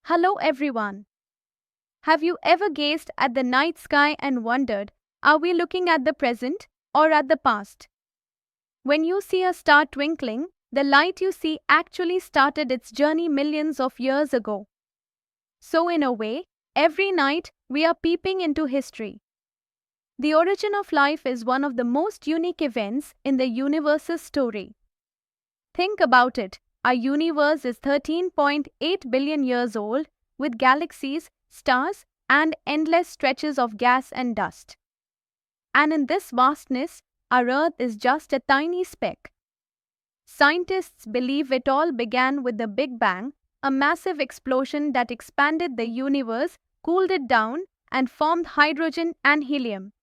Hello everyone. Have you ever gazed at the night sky and wondered, are we looking at the present or at the past? When you see a star twinkling, the light you see actually started its journey millions of years ago. So, in a way, every night we are peeping into history. The origin of life is one of the most unique events in the universe's story. Think about it. Our universe is 13.8 billion years old, with galaxies, stars, and endless stretches of gas and dust. And in this vastness, our Earth is just a tiny speck. Scientists believe it all began with the Big Bang, a massive explosion that expanded the universe, cooled it down, and formed hydrogen and helium.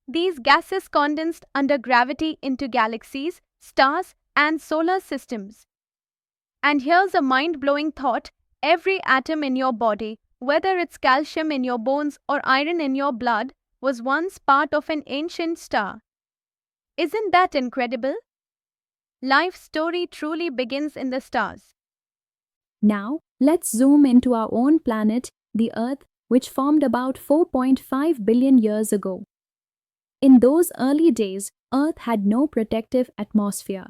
These gases condensed under gravity into galaxies, stars, and solar systems. And here's a mind-blowing thought. Every atom in your body, whether it's calcium in your bones or iron in your blood, was once part of an ancient star. Isn't that incredible? Life's story truly begins in the stars. Now, let's zoom into our own planet, the Earth, which formed about 4.5 billion years ago. In those early days, Earth had no protective atmosphere.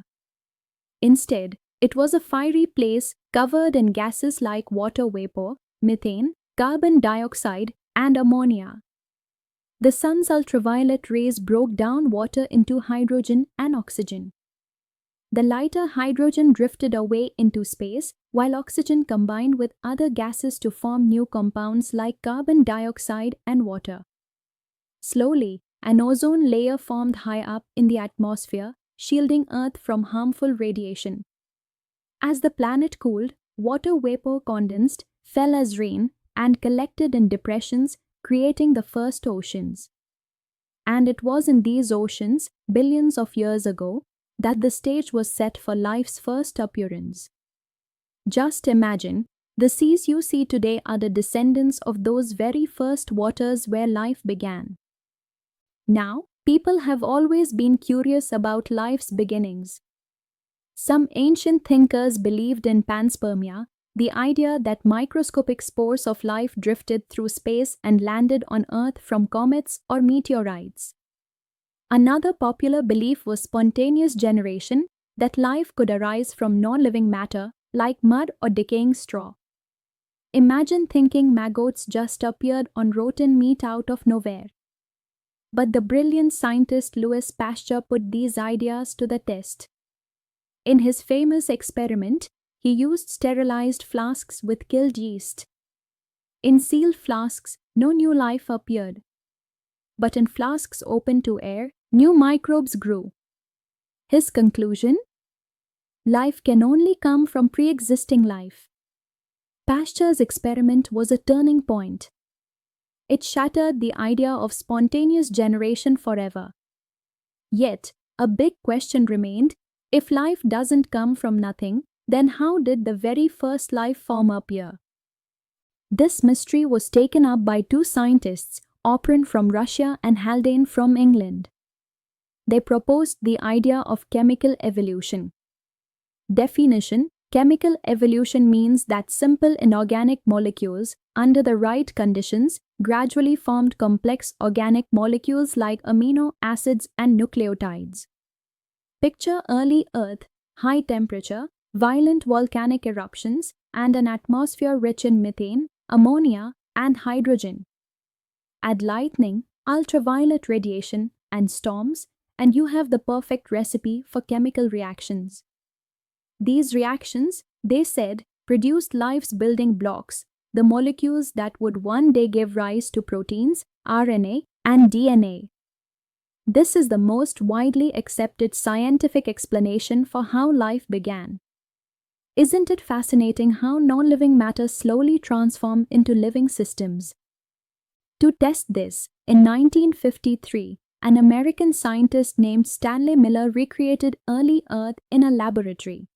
Instead, it was a fiery place covered in gases like water vapor, methane, carbon dioxide, and ammonia. The sun's ultraviolet rays broke down water into hydrogen and oxygen. The lighter hydrogen drifted away into space, while oxygen combined with other gases to form new compounds like carbon dioxide and water. Slowly, an ozone layer formed high up in the atmosphere, shielding Earth from harmful radiation. As the planet cooled, water vapor condensed, fell as rain, and collected in depressions, creating the first oceans. And it was in these oceans, billions of years ago, that the stage was set for life's first appearance. Just imagine, the seas you see today are the descendants of those very first waters where life began. Now, people have always been curious about life's beginnings. Some ancient thinkers believed in panspermia, the idea that microscopic spores of life drifted through space and landed on Earth from comets or meteorites. Another popular belief was spontaneous generation, that life could arise from non-living matter like mud or decaying straw. Imagine thinking maggots just appeared on rotten meat out of nowhere. But the brilliant scientist Louis Pasteur put these ideas to the test. In his famous experiment, he used sterilized flasks with killed yeast. In sealed flasks, no new life appeared. But in flasks open to air, new microbes grew. His conclusion? Life can only come from pre-existing life. Pasteur's experiment was a turning point. It shattered the idea of spontaneous generation forever. Yet, a big question remained: if life doesn't come from nothing, then how did the very first life form appear? This mystery was taken up by two scientists, Opren from Russia and Haldane from England. They proposed the idea of chemical evolution. Definition: chemical evolution means that simple inorganic molecules, under the right conditions, gradually formed complex organic molecules like amino acids and nucleotides. Picture early Earth, high temperature, violent volcanic eruptions, and an atmosphere rich in methane, ammonia, and hydrogen. Add lightning, ultraviolet radiation, and storms, and you have the perfect recipe for chemical reactions. These reactions, they said, produced life's building blocks, the molecules that would one day give rise to proteins, RNA, and DNA. This is the most widely accepted scientific explanation for how life began. Isn't it fascinating how non-living matter slowly transformed into living systems? To test this, in 1953, an American scientist named Stanley Miller recreated early Earth in a laboratory.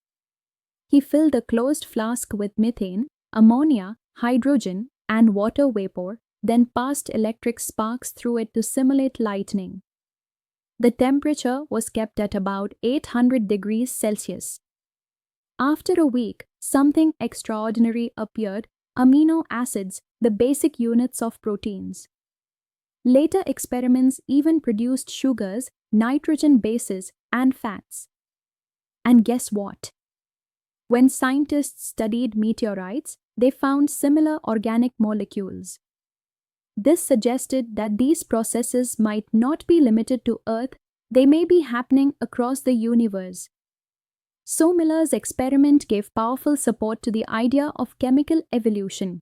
He filled a closed flask with methane, ammonia, hydrogen, and water vapor, then passed electric sparks through it to simulate lightning. The temperature was kept at about 800 degrees Celsius. After a week, something extraordinary appeared. amino acids, the basic units of proteins. Later experiments even produced sugars, nitrogen bases, and fats. And guess what? When scientists studied meteorites, they found similar organic molecules. This suggested that these processes might not be limited to Earth, they may be happening across the universe. So Miller's experiment gave powerful support to the idea of chemical evolution.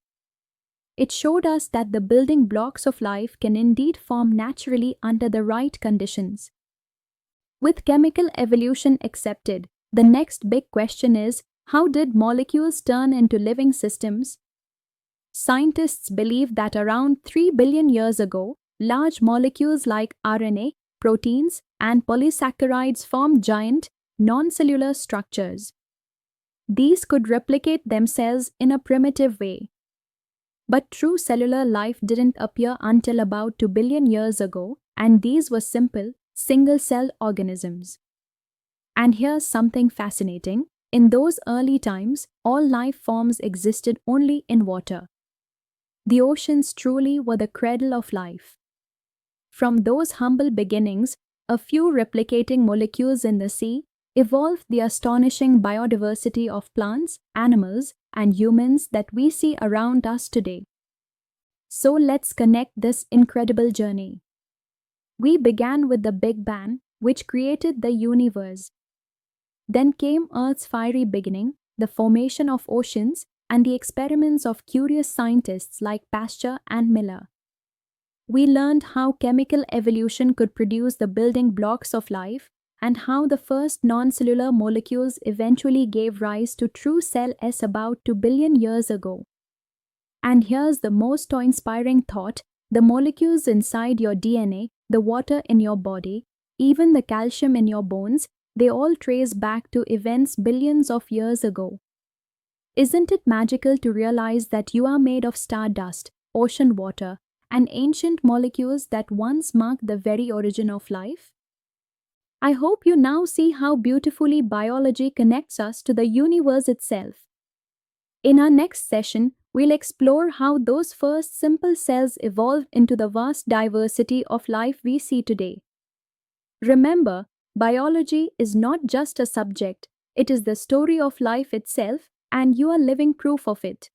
It showed us that the building blocks of life can indeed form naturally under the right conditions. With chemical evolution accepted, the next big question is, how did molecules turn into living systems? Scientists believe that around 3 billion years ago, large molecules like RNA, proteins, and polysaccharides formed giant, non-cellular structures. These could replicate themselves in a primitive way. But true cellular life didn't appear until about 2 billion years ago, and these were simple, single-celled organisms. And here's something fascinating. In those early times, all life forms existed only in water. The oceans truly were the cradle of life. From those humble beginnings, a few replicating molecules in the sea evolved the astonishing biodiversity of plants, animals, and humans that we see around us today. So let's connect this incredible journey. We began with the Big Bang, which created the universe. Then came Earth's fiery beginning, the formation of oceans, and the experiments of curious scientists like Pasteur and Miller. We learned how chemical evolution could produce the building blocks of life, and how the first non-cellular molecules eventually gave rise to true cells about 2 billion years ago. And here's the most inspiring thought: the molecules inside your DNA, the water in your body, even the calcium in your bones, they all trace back to events billions of years ago. Isn't it magical to realize that you are made of stardust, ocean water, and ancient molecules that once marked the very origin of life? I hope you now see how beautifully biology connects us to the universe itself. In our next session, we'll explore how those first simple cells evolved into the vast diversity of life we see today. Remember, biology is not just a subject, it is the story of life itself, and you are living proof of it.